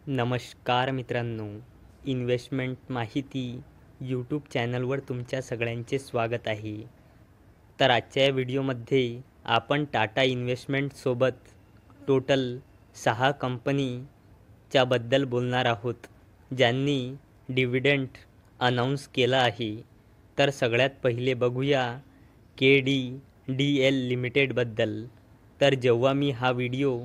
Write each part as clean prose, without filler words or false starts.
नमस्कार मित्रांनो, इन्व्हेस्टमेंट माहिती यूट्यूब चॅनलवर तुमच्या सगळ्यांचे स्वागत आहे. तर आजच्या या व्हिडिओमध्ये आपण टाटा इन्व्हेस्टमेंटसोबत टोटल 6 कंपनीच्या बद्दल बोलणार आहोत, ज्यांनी डिव्हिडंड अनाऊन्स केला आहे. तर सगळ्यात पहिले बघूया KDDL लिमिटेडबद्दल. तर जेव्हा मी हा व्हिडिओ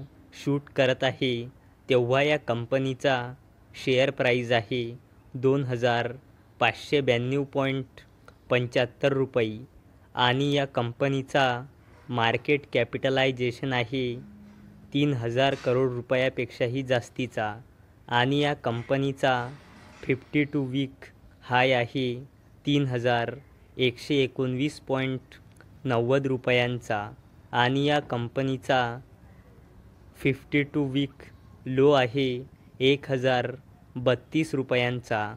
शूट करत आहे तेव्हा या कंपनीचा शेअर प्राईज आहे 2,592.75 रुपये आणि या कंपनीचा मार्केट कॅपिटलायझेशन आहे 3,000 करोड रुपयापेक्षाही जास्तीचा आणि या कंपनीचा 52 वीक हाय आहे 3,119.90 रुपयांचा आणि या कंपनीचा 52 वीक लो आहे 1,032 रुपयांचा.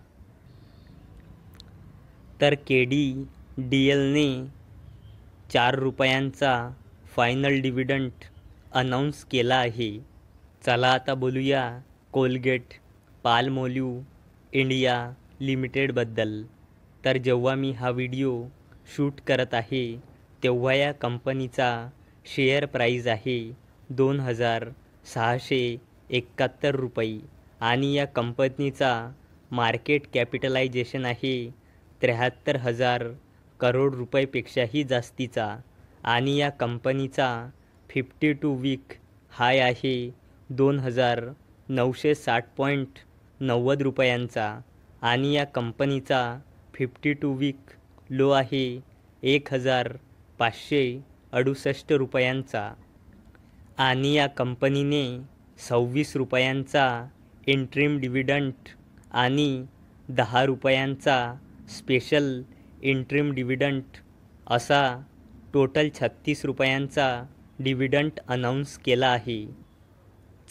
तर KDDLने 4 रुपयांचा फायनल डिव्हिडंड अनाऊन्स केला आहे. चला आता बोलूया कोलगेट पाल्मोलिव्ह इंडिया लिमिटेडबद्दल. तर जेव्हा मी हा व्हिडिओ शूट करत आहे तेव्हा या कंपनीचा शेअर प्राईज आहे 2,671 रुपये आणि या कंपनीचा मार्केट कॅपिटलायझेशन आहे 73,000 करोड रुपयेपेक्षाही जास्तीचा आणि या कंपनीचा 52 वीक हाय आहे 2,960.90 रुपयांचा आणि या कंपनीचा 52 वीक लो आहे 1,568 रुपयांचा आणि या कंपनीने 26 रुपयांचा इंट्रीम डिव्हिडंड आणि 10 रुपयांचा स्पेशल इंट्रीम डिव्हिडंड असा टोटल 36 रुपयांचा डिव्हिडंड अनाऊन्स केला आहे.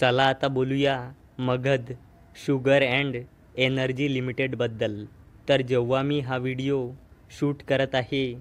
चला आता बोलूया मगध शुगर अँड एनर्जी लिमिटेडबद्दल. तर जेव्हा मी हा व्हिडिओ शूट करत आहे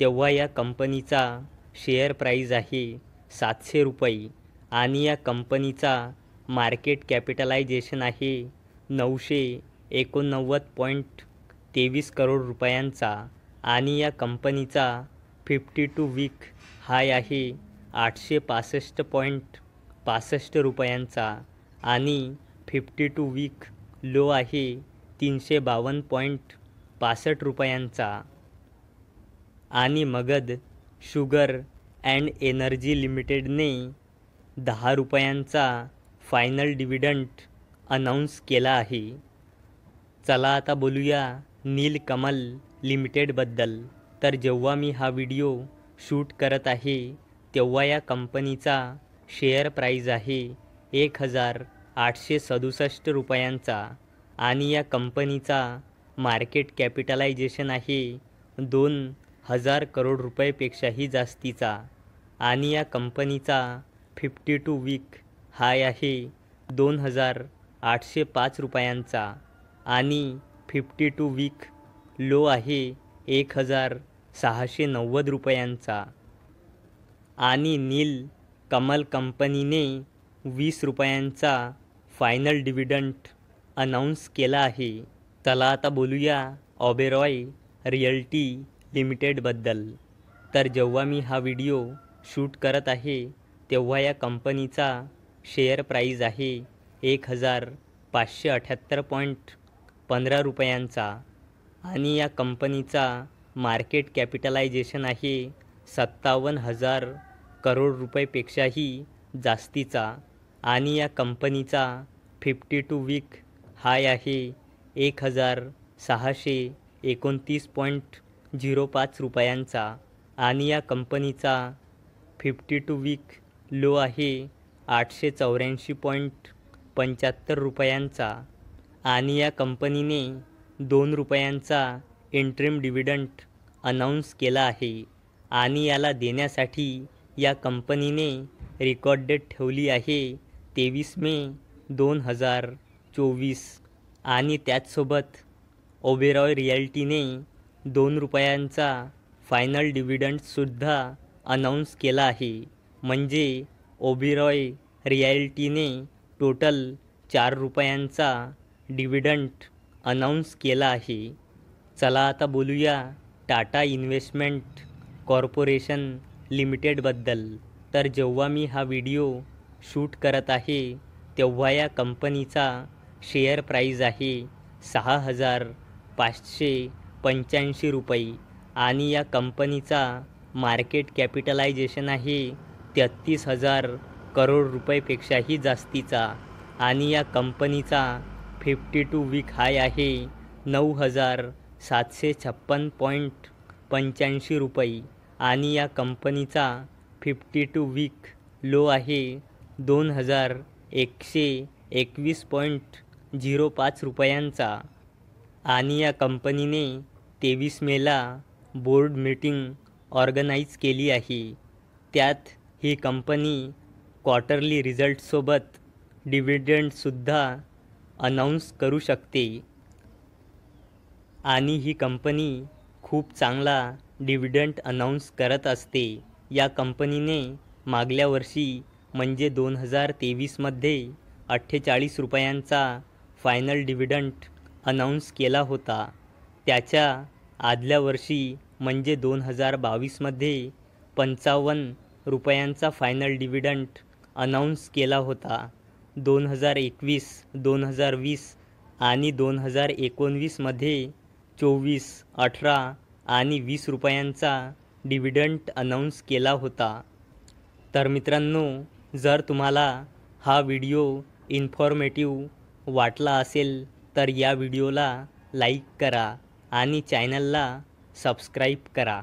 तेव्हा या कंपनीचा शेअर प्राईज आहे 700 रुपये आणि या कंपनीचा मार्केट कॅपिटलायझेशन आहे 989.23 करोड रुपयांचा आणि या कंपनीचा 52 वीक हाय आहे 865.65 रुपयांचा आणि 52 वीक लो आहे 352.65 रुपयांचा. आणि मगध शुगर अँड एनर्जी लिमिटेडने 10 रुपयांचा फायनल डिव्हिडंड अनाऊन्स केला आहे. चला आता बोलूया नीलकमल लिमिटेडबद्दल. तर जेव्हा मी हा व्हिडिओ शूट करत आहे तेव्हा या कंपनीचा शेअर प्राईज आहे 1,867 रुपयांचा आणि या कंपनीचा मार्केट कॅपिटलायझेशन आहे 2,000 करोड रुपयेपेक्षाही जास्तीचा आणि या कंपनीचा 52 वीक हाय आहे 2,805 रुपयांचा आणि 52 वीक लो आहे 1,690 रुपयांचा. आणि नील कमल कंपनीने 20 रुपयांचा फायनल डिव्हिडंड अनाऊन्स केला आहे. चला आता बोलूया ओबेरॉय रिअल्टी लिमिटेडबद्दल. तर जेव्हा मी हा व्हिडिओ शूट करत आहे तेव्हा या कंपनीचा शेअर प्राईज आहे 1,578.15 रुपयांचा आणि या कंपनीचा मार्केट कॅपिटलायझेशन आहे 57,000 करोड रुपयेपेक्षाही जास्तीचा आणि या कंपनीचा 52 वीक हाय आहे 1,629.05 रुपयांचा आणि या कंपनीचा 52 वीक लो आहे 884.75 रुपयांचा आणि या कंपनीने 2 रुपयांचा इंट्रीम डिव्हिडंड अनाऊन्स केला आहे आणि याला देण्यासाठी या कंपनीने रेकॉर्ड डेट ठेवली आहे 23 मे 2024 आणि त्याचसोबत ओबेरॉय रिअल्टीने 2 रुपयांचा फायनल डिव्हिडंडसुद्धा अनाऊन्स केला आहे. म्हणजे ओबेरॉय रिअल्टीने टोटल 4 रुपयांचा डिव्हिडंड अनाऊन्स केला आहे. चला आता बोलूया टाटा इन्व्हेस्टमेंट कॉर्पोरेशन लिमिटेडबद्दल. तर जेव्हा मी हा व्हिडिओ शूट करत आहे तेव्हा या कंपनीचा शेअर प्राईज आहे 6,585 रुपये आणि या कंपनीचा मार्केट कॅपिटलायझेशन आहे 33,000 करोड रुपयेपेक्षाही जास्तीचा आणि या कंपनीचा 52 वीक हाय आहे 9,756.85 रुपये आणि या कंपनीचा 52 वीक लो आहे 2,121.05 रुपयांचा आणि या कंपनीने 23 मेला बोर्ड मीटिंग ऑर्गनाईज केली आहे. त्यात ही कंपनी क्वार्टरली रिझल्टसोबत डिव्हिडंडसुद्धा अनाऊन्स करू शकते आणि ही कंपनी खूप चांगला डिव्हिडंड अनाऊन्स करत असते. या कंपनीने मागल्या वर्षी म्हणजे 2023मध्ये 48 रुपयांचा फायनल डिव्हिडंड अनाऊन्स केला होता. त्याच्या आदल्या वर्षी म्हणजे 2022मध्ये 55 रुपयांचा फायनल डिव्हिडंड अनाऊन्स केला होता. 2021, 2020 आणि 2019मध्ये 24, 18 आणि 20 रुपयांचा डिव्हिडंड अनाऊन्स केला होता. तर मित्रांनो, जर तुम्हाला हा व्हिडिओ इन्फॉर्मेटिव्ह वाटला असेल तर या व्हिडिओला लाईक करा आणि चॅनलला सबस्क्राईब करा.